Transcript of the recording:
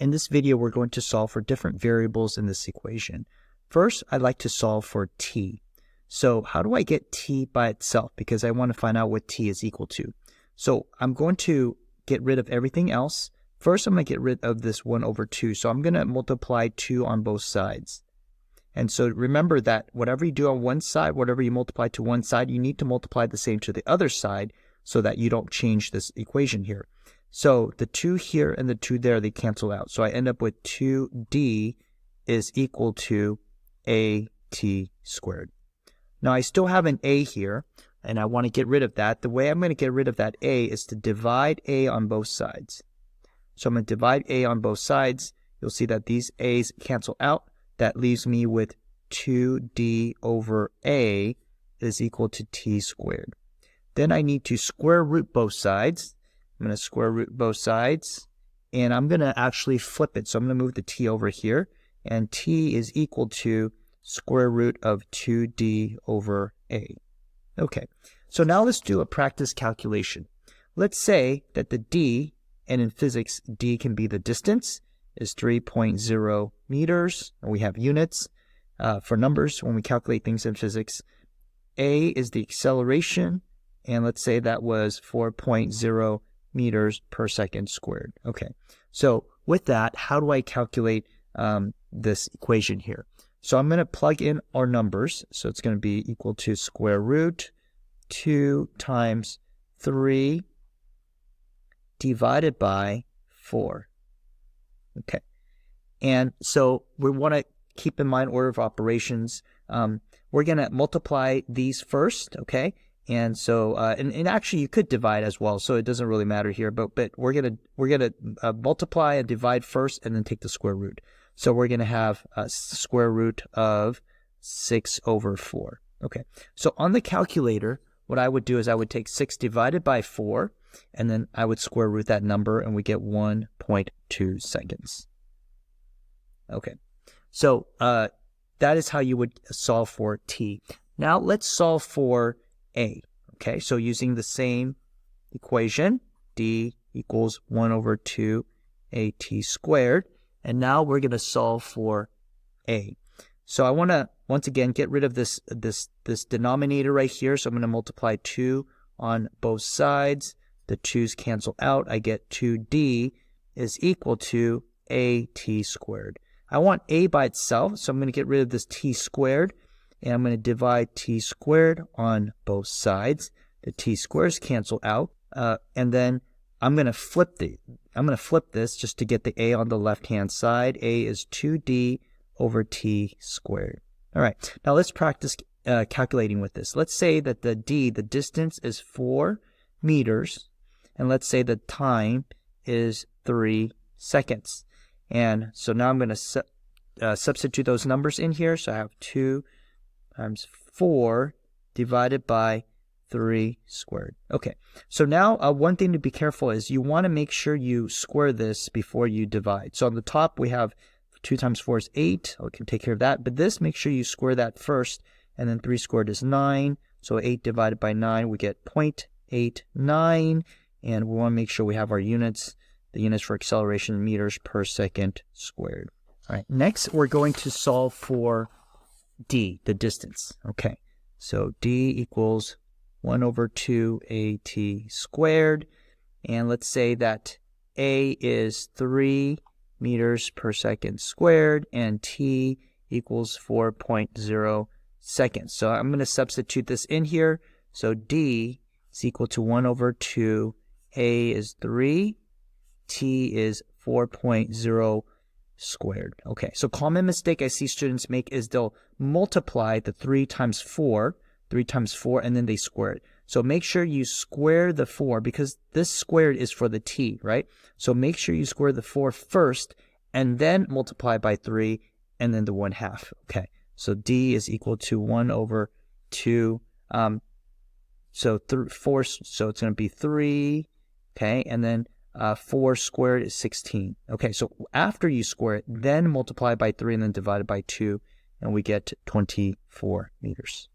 In this video, we're going to solve for different variables in this equation. First, I'd like to solve for t. So how do I get t by itself? Because I want to find out what t is equal to. So I'm going to get rid of everything else. First, I'm going to get rid of this 1 over 2. So I'm going to multiply 2 on both sides. And so remember that whatever you do on one side, whatever you multiply to one side, you need to multiply the same to the other side so that you don't change this equation here. So the 2 here and the 2 there, they cancel out. So I end up with 2d is equal to at squared. Now I still have an a here, and I want to get rid of that. The way I'm going to get rid of that a is to divide a on both sides. So I'm going to divide a on both sides. You'll see that these a's cancel out. That leaves me with 2d over a is equal to t squared. Then I need to square root both sides. I'm going to square root both sides, and I'm going to actually flip it. So I'm going to move the t over here, and t is equal to square root of 2d over a. Okay, so now let's do a practice calculation. Let's say that the d, and in physics, d can be the distance, is 3.0 meters, and we have units for numbers when we calculate things in physics. A is the acceleration, and let's say that was 4.0 meters per second squared. Okay, so with that, how do I calculate this equation here? So I'm going to plug in our numbers. So it's going to be equal to square root 2 times 3 divided by 4. Okay, and so we want to keep in mind order of operations. We're going to multiply these first, okay? And so, and actually you could divide as well, so it doesn't really matter here. But we're gonna multiply and divide first, and then take the square root. So we're gonna have a square root of 6 over 4. Okay. So on the calculator, what I would do is I would take 6 divided by 4, and then I would square root that number, and we get 1.2 seconds. Okay. So that is how you would solve for t. Now let's solve for a. Okay, so using the same equation, d equals 1 over 2 at squared. And now we're going to solve for a. So I want to, once again, get rid of this denominator right here. So I'm going to multiply 2 on both sides. The 2's cancel out. I get 2d is equal to at squared. I want a by itself, so I'm going to get rid of this t squared. And I'm going to divide t squared on both sides. The t squares cancel out, and then I'm going to flip this just to get the a on the left-hand side. A is 2d over t squared. All right, now let's practice calculating with this. Let's say that the d, the distance, is 4 meters, and let's say the time is 3 seconds. And so now I'm going to substitute those numbers in here. So I have 2 times 4 divided by 3 squared. Okay, so now one thing to be careful is you want to make sure you square this before you divide. So on the top we have 2 times 4 is 8. I can take care of that. But this, make sure you square that first. And then 3 squared is 9. So 8 divided by 9, we get 0.89. And we want to make sure we have our units. The units for acceleration in meters per second squared. All right, next we're going to solve for d, the distance. Okay, so d equals 1 over 2 at squared. And let's say that a is 3 meters per second squared, and t equals 4.0 seconds. So I'm going to substitute this in here. So d is equal to 1 over 2. A is 3. T is 4.0 squared. Okay, so common mistake I see students make is they'll multiply the 3 times 4, and then they square it. So make sure you square the 4, because this squared is for the t, right? So make sure you square the 4 first, and then multiply by 3, and then the 1/2. Okay, so d is equal to 1 over 2. So 4, so it's going to be 3, okay, and then 4 squared is 16. Okay, so after you square it, then multiply by 3 and then divide it by 2, and we get 24 meters.